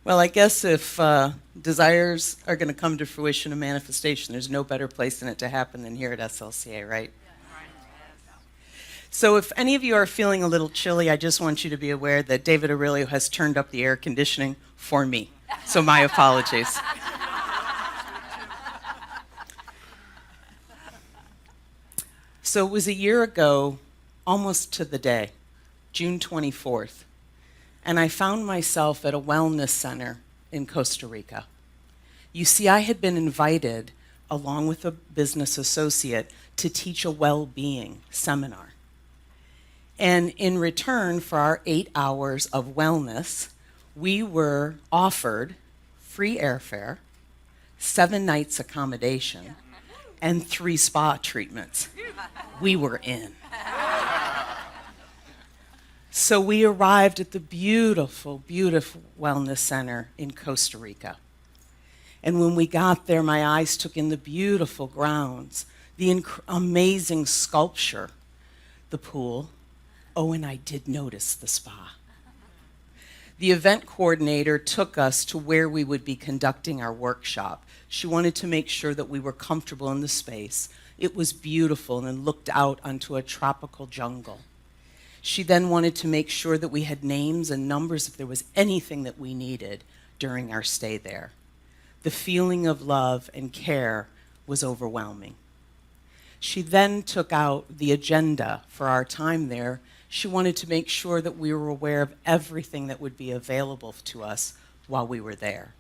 Well, I guess if desires are going to come to fruition and manifestation, there's no better place than it to happen than here at SLCA, right? So if any of you are feeling a little chilly, I just want you to be aware that David Aurelio has turned up the air conditioning for me. So my apologies. So it was a year ago, almost to the day, June 24th, and I found myself at a wellness center in Costa Rica. You see, I had been invited, along with a business associate, to teach a well-being seminar. And in return for our 8 hours of wellness, we were offered free airfare, 7 nights accommodation, and 3 spa treatments. We were in. So we arrived at the beautiful, beautiful wellness center in Costa Rica. And when we got there, my eyes took in the beautiful grounds, the amazing sculpture, the pool. Oh, and I did notice the spa. The event coordinator took us to where we would be conducting our workshop. She wanted to make sure that we were comfortable in the space. It was beautiful and looked out onto a tropical jungle. She then wanted to make sure that we had names and numbers if there was anything that we needed during our stay there. The feeling of love and care was overwhelming. She then took out the agenda for our time there. She wanted to make sure that we were aware of everything that would be available to us while we were there.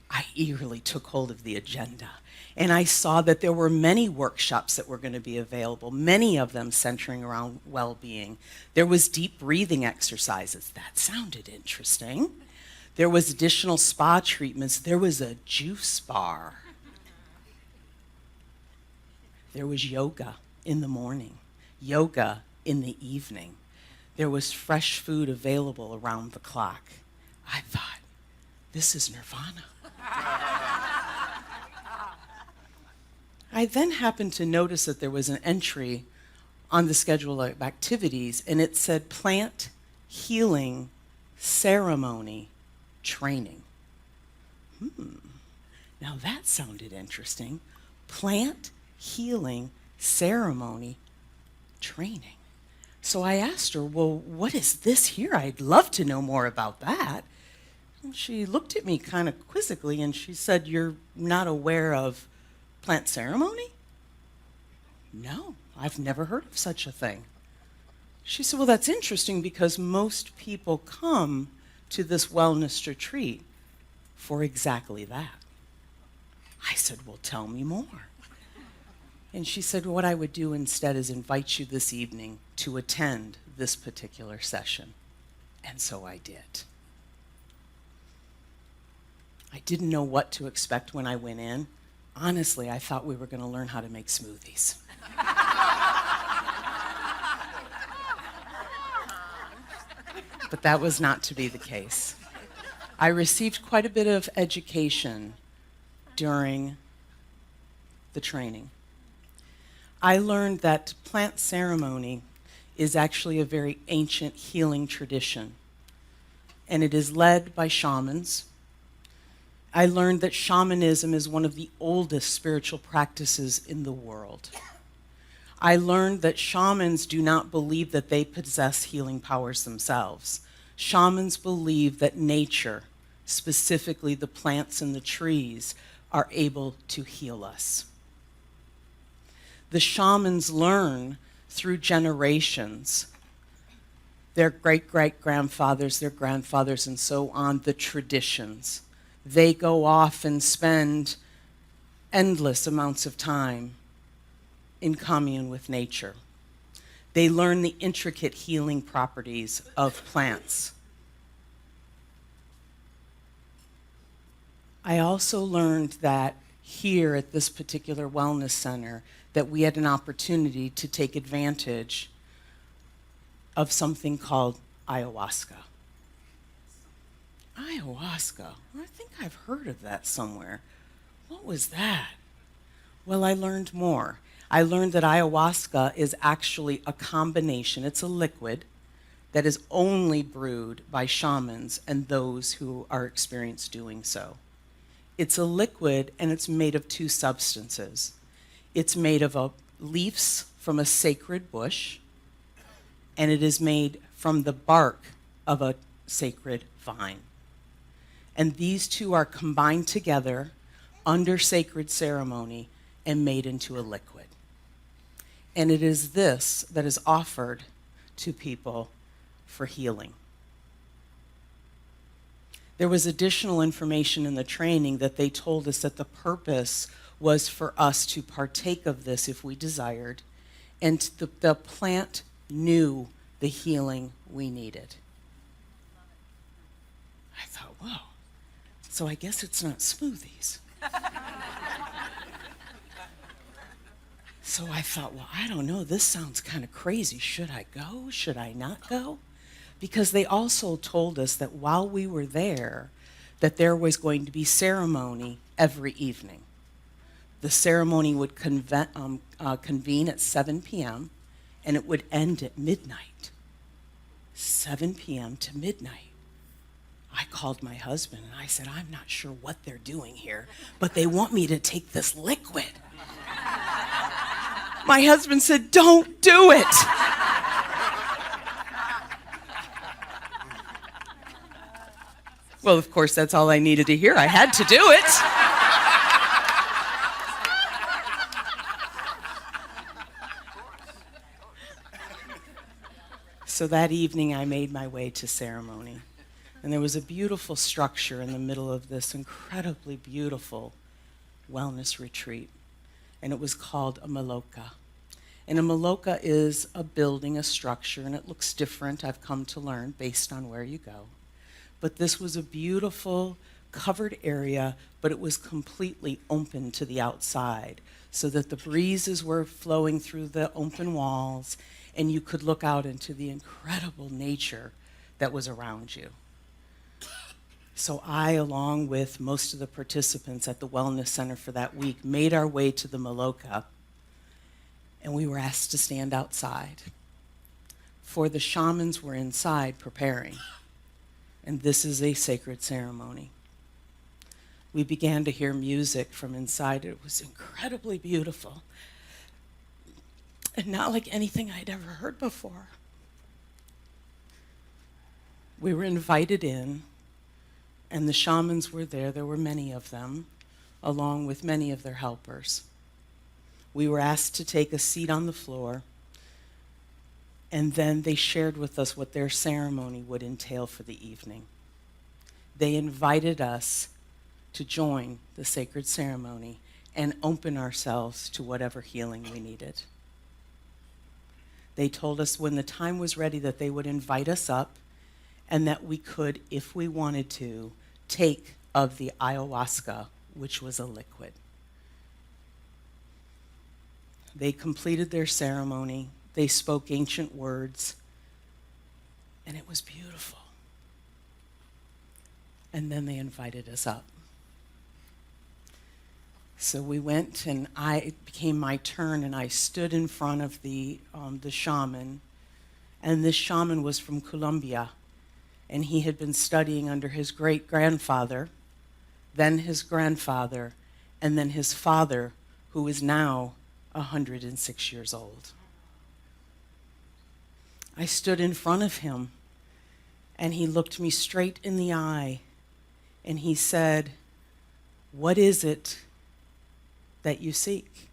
I eagerly took hold of the agenda, and I saw that there were many workshops that were going to be available, many of them centering around well-being. There was deep breathing exercises. That sounded interesting. There was additional spa treatments. There was a juice bar. There was yoga in the morning, yoga in the evening. There was fresh food available around the clock. I thought, this is nirvana. I then happened to notice that there was an entry on the schedule of activities, and it said plant healing ceremony training. Now that sounded interesting. Plant healing ceremony training. So I asked her, well, what is this here? I'd love to know more about that. And she looked at me kind of quizzically and she said, you're not aware of plant ceremony? No, I've never heard of such a thing. She said, well, that's interesting because most people come to this wellness retreat for exactly that. I said, well, tell me more. And she said, what I would do instead is invite you this evening to attend this particular session. And so I did. I didn't know what to expect when I went in. Honestly, I thought we were going to learn how to make smoothies. But that was not to be the case. I received quite a bit of education during the training. I learned that plant ceremony is actually a very ancient healing tradition, and it is led by shamans. I learned that shamanism is one of the oldest spiritual practices in the world. I learned that shamans do not believe that they possess healing powers themselves. Shamans believe that nature, specifically the plants and the trees, are able to heal us. The shamans learn through generations, their great-great-grandfathers, their grandfathers, and so on, the traditions. They go off and spend endless amounts of time in commune with nature. They learn the intricate healing properties of plants. I also learned that here at this particular wellness center, that we had an opportunity to take advantage of something called ayahuasca. Ayahuasca? I think I've heard of that somewhere. What was that? Well, I learned more. I learned that ayahuasca is actually a combination. It's a liquid that is only brewed by shamans and those who are experienced doing so. It's a liquid, and it's made of two substances. It's made of leaves from a sacred bush, and it is made from the bark of a sacred vine. And these two are combined together under sacred ceremony and made into a liquid. And it is this that is offered to people for healing. There was additional information in the training that they told us that the purpose was for us to partake of this if we desired, and the plant knew the healing we needed. I thought, whoa, so I guess it's not smoothies. So I thought, well, I don't know, this sounds kind of crazy. Should I go? Should I not go? Because they also told us that while we were there, that there was going to be ceremony every evening. The ceremony would convene at 7 p.m., and it would end at midnight. 7 p.m. to midnight. I called my husband, and I said, I'm not sure what they're doing here, but they want me to take this liquid. My husband said, don't do it. Well, of course, that's all I needed to hear. I had to do it. So that evening, I made my way to ceremony. And there was a beautiful structure in the middle of this incredibly beautiful wellness retreat. And it was called a maloka. And a maloka is a building, a structure, and it looks different, I've come to learn, based on where you go. But this was a beautiful, covered area, but it was completely open to the outside, so that the breezes were flowing through the open walls, and you could look out into the incredible nature that was around you. So I, along with most of the participants at the Wellness Center for that week, made our way to the maloka, and we were asked to stand outside. For the shamans were inside preparing, and this is a sacred ceremony. We began to hear music from inside. It was incredibly beautiful, and not like anything I'd ever heard before. We were invited in, and the shamans were there. There were many of them, along with many of their helpers. We were asked to take a seat on the floor, and then they shared with us what their ceremony would entail for the evening. They invited us to join the sacred ceremony and open ourselves to whatever healing we needed. They told us when the time was ready that they would invite us up, and that we could, if we wanted to, take of the ayahuasca, which was a liquid. They completed their ceremony. They spoke ancient words, and it was beautiful. And then they invited us up. So we went, and it became my turn, and I stood in front of the shaman, and this shaman was from Colombia, and he had been studying under his great-grandfather, then his grandfather, and then his father, who is now 106 years old. I stood in front of him, and he looked me straight in the eye, and he said, "What is it that you seek?"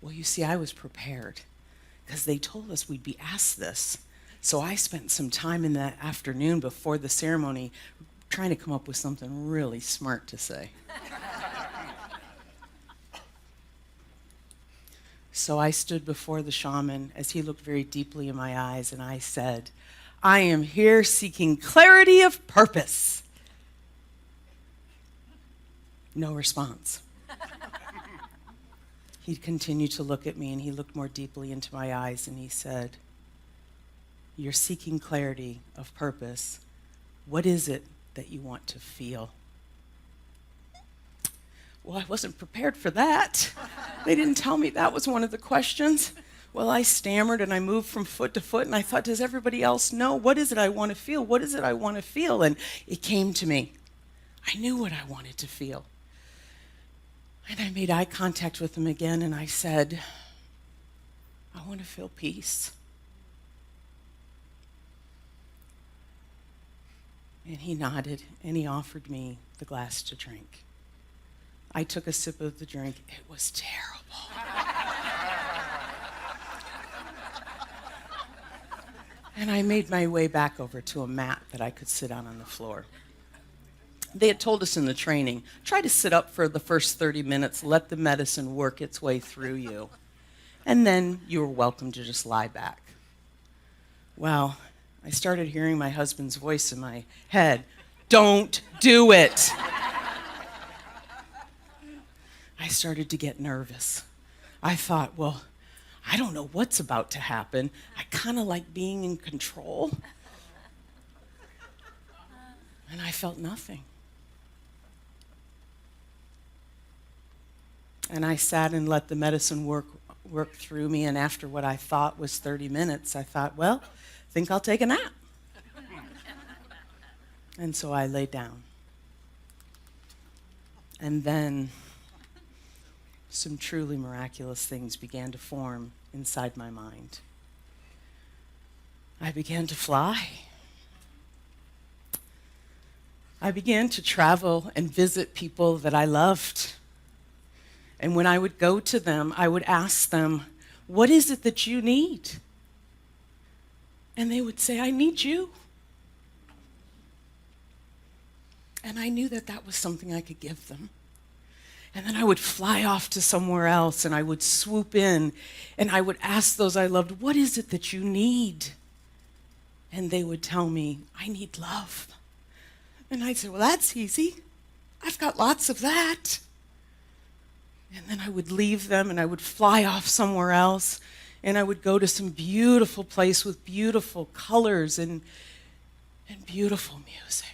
Well, you see, I was prepared, because they told us we'd be asked this. So I spent some time in that afternoon before the ceremony trying to come up with something really smart to say. So I stood before the shaman as he looked very deeply in my eyes, and I said, "I am here seeking clarity of purpose." No response. He continued to look at me, and he looked more deeply into my eyes, and he said, "You're seeking clarity of purpose. What is it that you want to feel?" Well, I wasn't prepared for that. They didn't tell me that was one of the questions. Well, I stammered and I moved from foot to foot, and I thought, does everybody else know? What is it I want to feel? What is it I want to feel? And it came to me. I knew what I wanted to feel. And I made eye contact with him again, and I said, I want to feel peace. And he nodded, and he offered me the glass to drink. I took a sip of the drink. It was terrible. And I made my way back over to a mat that I could sit on the floor. They had told us in the training, try to sit up for the first 30 minutes, let the medicine work its way through you. And then you were welcome to just lie back. Well, I started hearing my husband's voice in my head, don't do it. I started to get nervous. I thought, well, I don't know what's about to happen. I kind of like being in control. And I felt nothing. And I sat and let the medicine work through me, and after what I thought was 30 minutes, I thought, well, I think I'll take a nap. And so I lay down. And then some truly miraculous things began to form inside my mind. I began to fly. I began to travel and visit people that I loved. And when I would go to them, I would ask them, what is it that you need? And they would say, I need you. And I knew that that was something I could give them. And then I would fly off to somewhere else, and I would swoop in, and I would ask those I loved, what is it that you need? And they would tell me, I need love. And I'd say, well, that's easy. I've got lots of that. And then I would leave them, and I would fly off somewhere else, and I would go to some beautiful place with beautiful colors and beautiful music.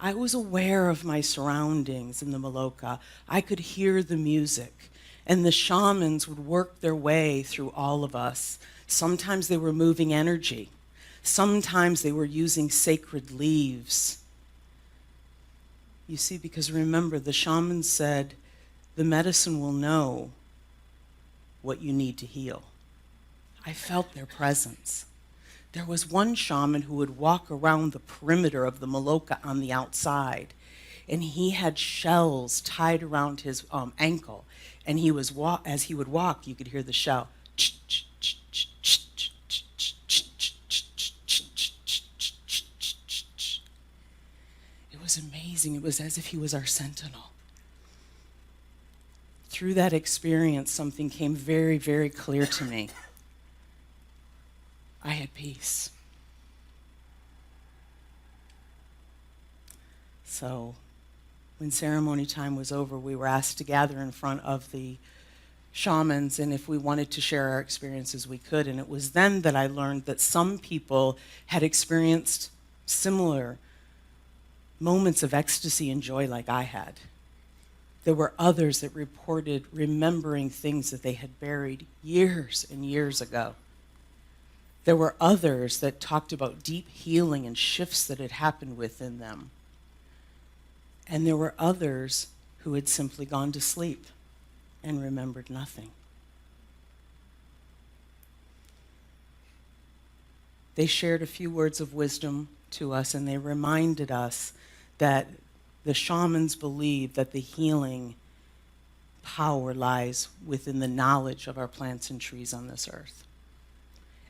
I was aware of my surroundings in the Maloka. I could hear the music, and the shamans would work their way through all of us. Sometimes they were moving energy. Sometimes they were using sacred leaves. You see, because remember, the shamans said, the medicine will know what you need to heal. I felt their presence. There was one shaman who would walk around the perimeter of the Maloka on the outside, and he had shells tied around his ankle, and as he would walk, you could hear the shell. It was amazing. It was as if he was our sentinel. Through that experience, something came very, very clear to me. I had peace. So when ceremony time was over, we were asked to gather in front of the shamans, and if we wanted to share our experiences, we could. And it was then that I learned that some people had experienced similar moments of ecstasy and joy like I had. There were others that reported remembering things that they had buried years and years ago. There were others that talked about deep healing and shifts that had happened within them. And there were others who had simply gone to sleep and remembered nothing. They shared a few words of wisdom to us, and they reminded us that the shamans believe that the healing power lies within the knowledge of our plants and trees on this earth,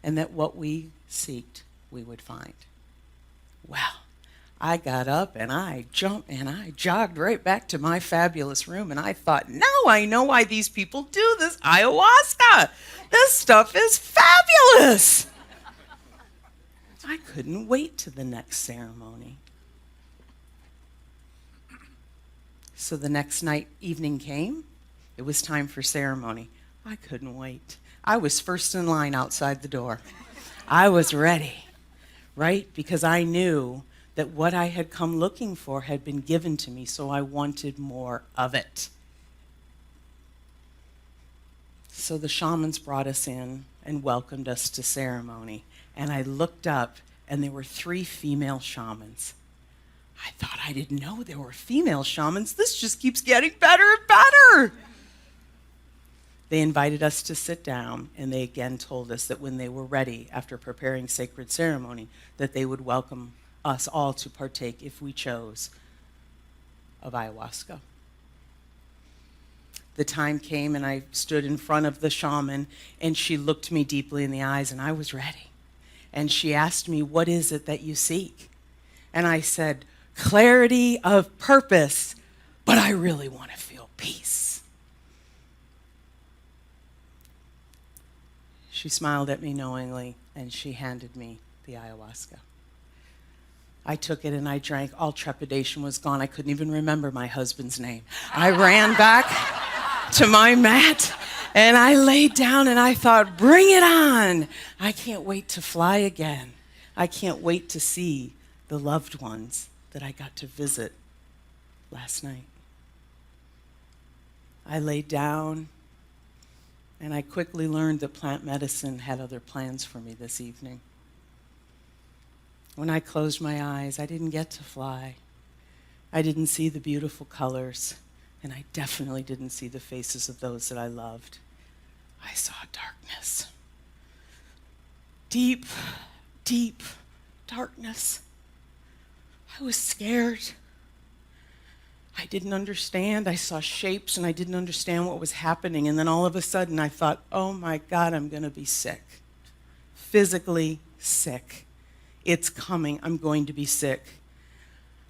and that what we seeked, we would find. Well, I got up and I jumped and I jogged right back to my fabulous room, and I thought, now I know why these people do this ayahuasca. This stuff is fabulous. I couldn't wait to the next ceremony. So the next evening came. It was time for ceremony. I couldn't wait. I was first in line outside the door. I was ready, right? Because I knew that what I had come looking for had been given to me, so I wanted more of it. So the shamans brought us in and welcomed us to ceremony. And I looked up, and there were 3 female shamans. I thought, I didn't know there were female shamans. This just keeps getting better and better. They invited us to sit down, and they again told us that when they were ready, after preparing sacred ceremony, that they would welcome us all to partake, if we chose, of ayahuasca. The time came, and I stood in front of the shaman, and she looked me deeply in the eyes, and I was ready. And she asked me, "What is it that you seek?" And I said, "Clarity of purpose, but I really want to feel peace." She smiled at me knowingly, and she handed me the ayahuasca. I took it and I drank. All trepidation was gone. I couldn't even remember my husband's name. I ran back to my mat, and I laid down, and I thought, bring it on. I can't wait to fly again. I can't wait to see the loved ones that I got to visit last night. I laid down, and I quickly learned that plant medicine had other plans for me this evening. When I closed my eyes, I didn't get to fly. I didn't see the beautiful colors, and I definitely didn't see the faces of those that I loved. I saw darkness. Deep, deep darkness. I was scared. I didn't understand. I saw shapes, and I didn't understand what was happening. And then all of a sudden, I thought, oh my God, I'm going to be sick. Physically sick. It's coming. I'm going to be sick.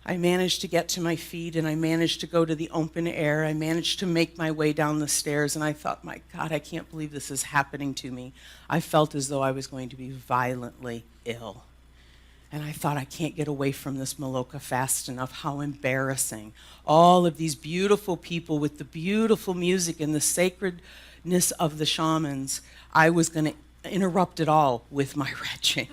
I managed to get to my feet, and I managed to go to the open air. I managed to make my way down the stairs, and I thought, my God, I can't believe this is happening to me. I felt as though I was going to be violently ill. And I thought, I can't get away from this Maloka fast enough. How embarrassing. All of these beautiful people with the beautiful music and the sacredness of the shamans, I was going to interrupt it all with my retching.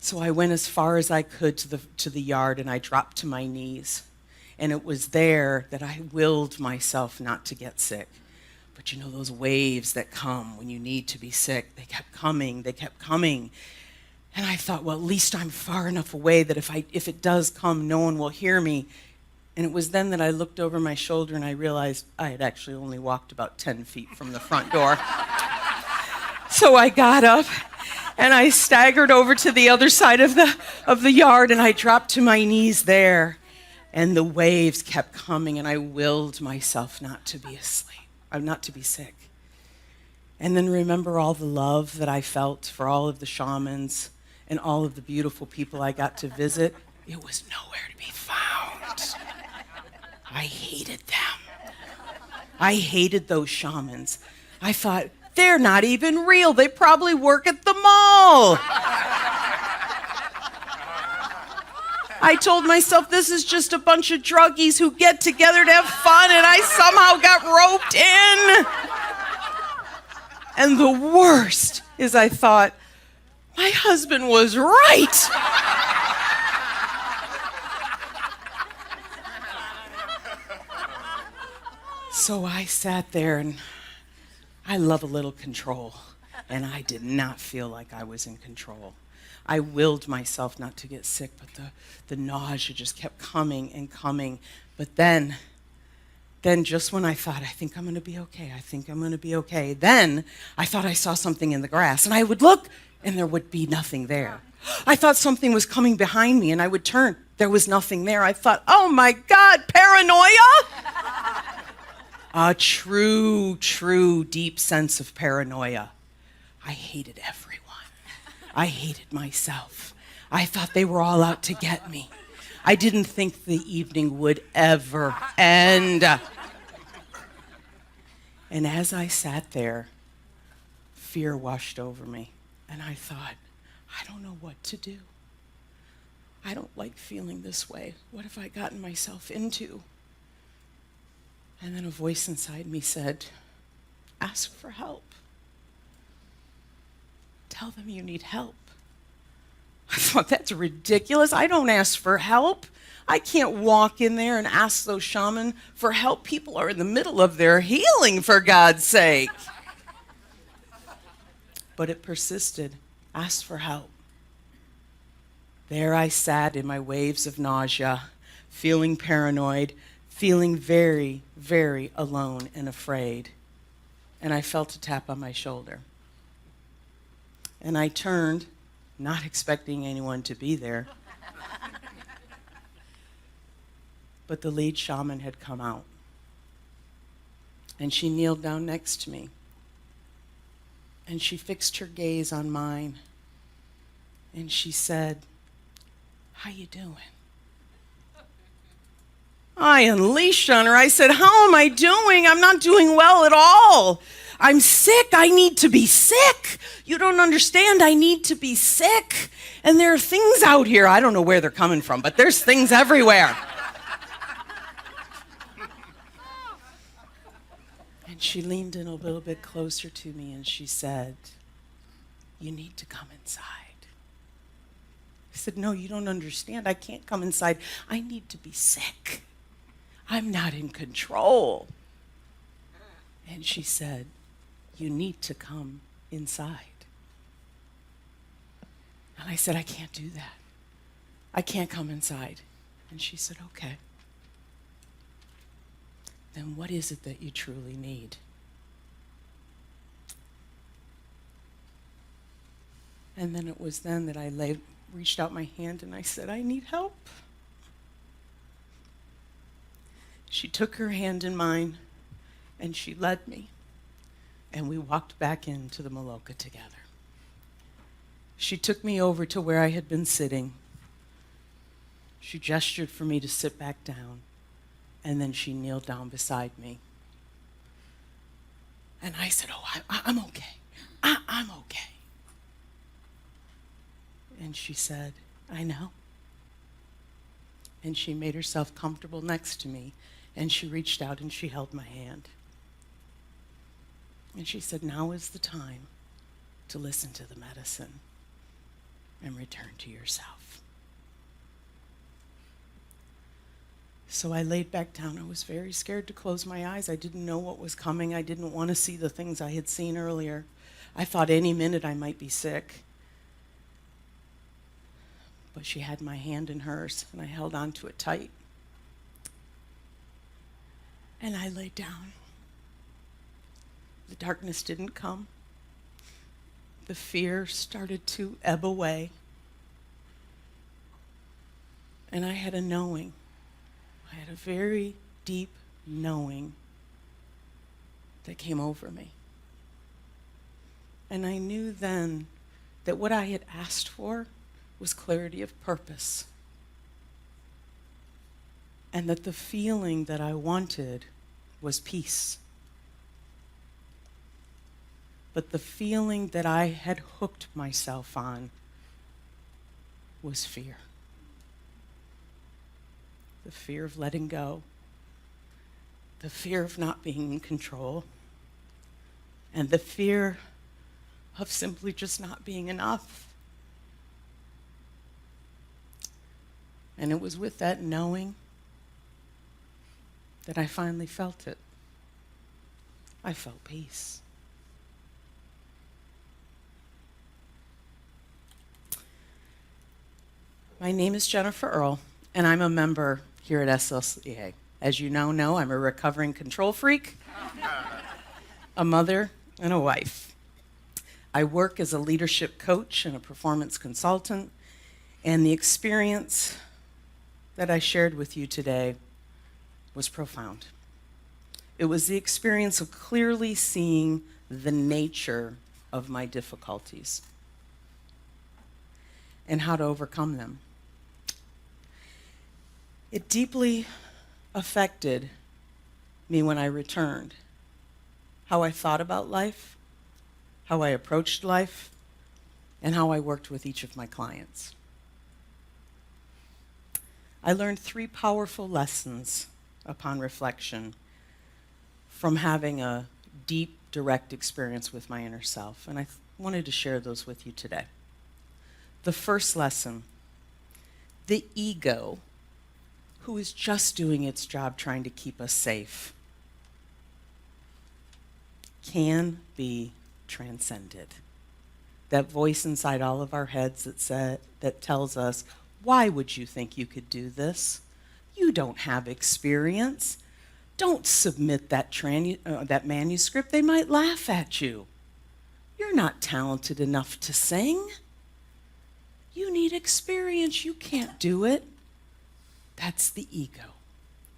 So I went as far as I could to the yard, and I dropped to my knees. And it was there that I willed myself not to get sick. But you know those waves that come when you need to be sick? They kept coming, they kept coming. And I thought, well, at least I'm far enough away that if it does come, no one will hear me. And it was then that I looked over my shoulder and I realized I had actually only walked about 10 feet from the front door. So I got up and I staggered over to the other side of the yard, and I dropped to my knees there. And the waves kept coming, and I willed myself not to be not to be sick. And then remember all the love that I felt for all of the shamans and all of the beautiful people I got to visit. It was nowhere to be found. I hated them. I hated those shamans. I thought, they're not even real. They probably work at the mall. I told myself this is just a bunch of druggies who get together to have fun, and I somehow got roped in. And the worst is I thought, my husband was right. So I sat there, and I love a little control, and I did not feel like I was in control. I willed myself not to get sick, but the nausea just kept coming and coming. But then just when I thought, I think I'm going to be okay, I think I'm going to be okay, then I thought I saw something in the grass, and I would look, and there would be nothing there. I thought something was coming behind me, and I would turn. There was nothing there. I thought, oh my God, paranoia? A true, true deep sense of paranoia. I hated everyone. I hated myself. I thought they were all out to get me. I didn't think the evening would ever end. And as I sat there, fear washed over me. And I thought, I don't know what to do. I don't like feeling this way. What have I gotten myself into? And then a voice inside me said, ask for help. Tell them you need help. I thought, that's ridiculous. I don't ask for help. I can't walk in there and ask those shamans for help. People are in the middle of their healing, for God's sake. But it persisted. Ask for help. There I sat in my waves of nausea, feeling paranoid, feeling very, very alone and afraid. And I felt a tap on my shoulder. And I turned, not expecting anyone to be there. But the lead shaman had come out. And she kneeled down next to me. And she fixed her gaze on mine. And she said, "How you doing?" I unleashed on her. I said, "How am I doing? I'm not doing well at all. I'm sick. I need to be sick. You don't understand. I need to be sick. And there are things out here. I don't know where they're coming from, but there's things everywhere." And she leaned in a little bit closer to me and she said, "You need to come inside." I said, "No, you don't understand. I can't come inside. I need to be sick. I'm not in control." And she said, "You need to come inside." And I said, "I can't do that. I can't come inside." And she said, "Okay. Then what is it that you truly need?" And then it was then that I reached out my hand and I said, "I need help." She took her hand in mine and she led me. And we walked back into the Maloka together. She took me over to where I had been sitting. She gestured for me to sit back down. And then she kneeled down beside me. And I said, "Oh, I'm okay. I'm okay." And she said, "I know." And she made herself comfortable next to me. And she reached out and she held my hand. And she said, "Now is the time to listen to the medicine and return to yourself." So I laid back down. I was very scared to close my eyes. I didn't know what was coming. I didn't want to see the things I had seen earlier. I thought any minute I might be sick. But she had my hand in hers, and I held on to it tight. And I laid down. The darkness didn't come. The fear started to ebb away. And I had a knowing. I had a very deep knowing that came over me. And I knew then that what I had asked for was clarity of purpose. And that the feeling that I wanted was peace. But the feeling that I had hooked myself on was fear. The fear of letting go. The fear of not being in control. And the fear of simply just not being enough. And it was with that knowing that I finally felt it. I felt peace. My name is Jennifer Earl, and I'm a member here at SLCA. As you now know, I'm a recovering control freak, a mother, and a wife. I work as a leadership coach and a performance consultant, and the experience that I shared with you today was profound. It was the experience of clearly seeing the nature of my difficulties and how to overcome them. It deeply affected me when I returned, how I thought about life, how I approached life, and how I worked with each of my clients. I learned 3 powerful lessons upon reflection from having a deep, direct experience with my inner self, and I wanted to share those with you today. The first lesson, the ego, who is just doing its job trying to keep us safe, can be transcended. That voice inside all of our heads that tells us, why would you think you could do this? You don't have experience. Don't submit that manuscript. They might laugh at you. You're not talented enough to sing. You need experience. You can't do it. That's the ego.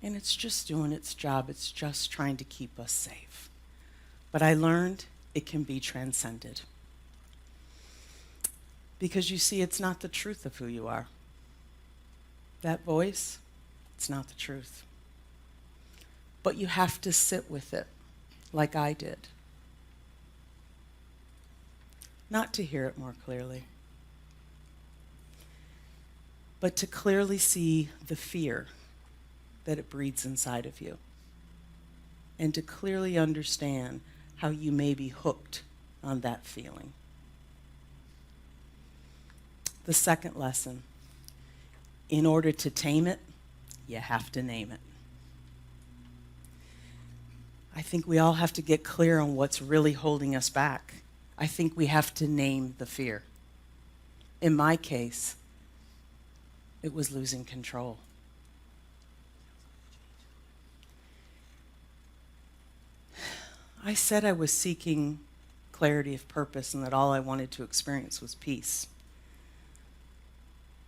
And it's just doing its job. It's just trying to keep us safe. But I learned it can be transcended. Because you see, it's not the truth of who you are. That voice, it's not the truth. But you have to sit with it, like I did. Not to hear it more clearly, but to clearly see the fear that it breeds inside of you, and to clearly understand how you may be hooked on that feeling. The second lesson, in order to tame it, you have to name it. I think we all have to get clear on what's really holding us back. I think we have to name the fear. In my case, it was losing control. I said I was seeking clarity of purpose and that all I wanted to experience was peace.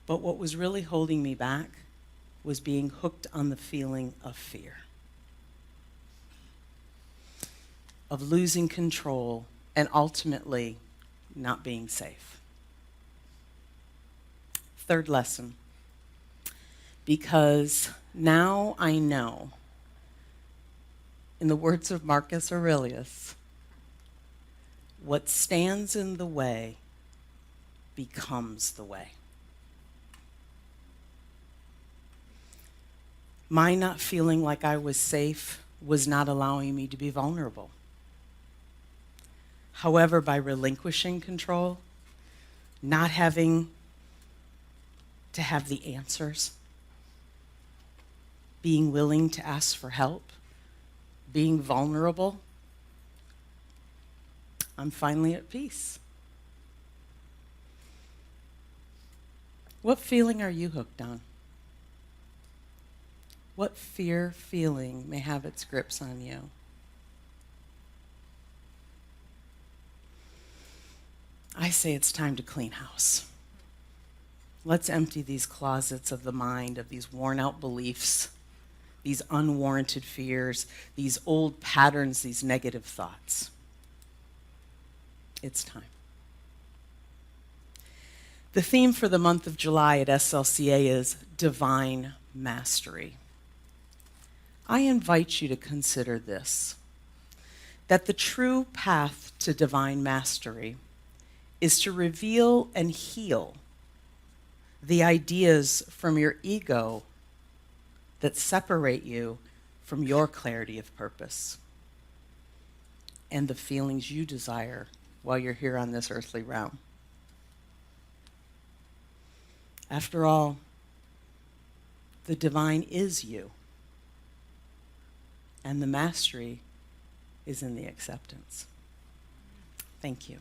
But what was really holding me back was being hooked on the feeling of fear, of losing control and ultimately not being safe. Third lesson, because now I know, in the words of Marcus Aurelius, what stands in the way becomes the way. My not feeling like I was safe was not allowing me to be vulnerable. However, by relinquishing control, not having to have the answers, being willing to ask for help, being vulnerable, I'm finally at peace. What feeling are you hooked on? What fear feeling may have its grips on you? I say it's time to clean house. Let's empty these closets of the mind, of these worn out beliefs, these unwarranted fears, these old patterns, these negative thoughts. It's time. The theme for the month of July at SLCA is Divine Mastery. I invite you to consider this, that the true path to divine mastery is to reveal and heal the ideas from your ego that separate you from your clarity of purpose and the feelings you desire while you're here on this earthly realm. After all, the divine is you, and the mastery is in the acceptance. Thank you.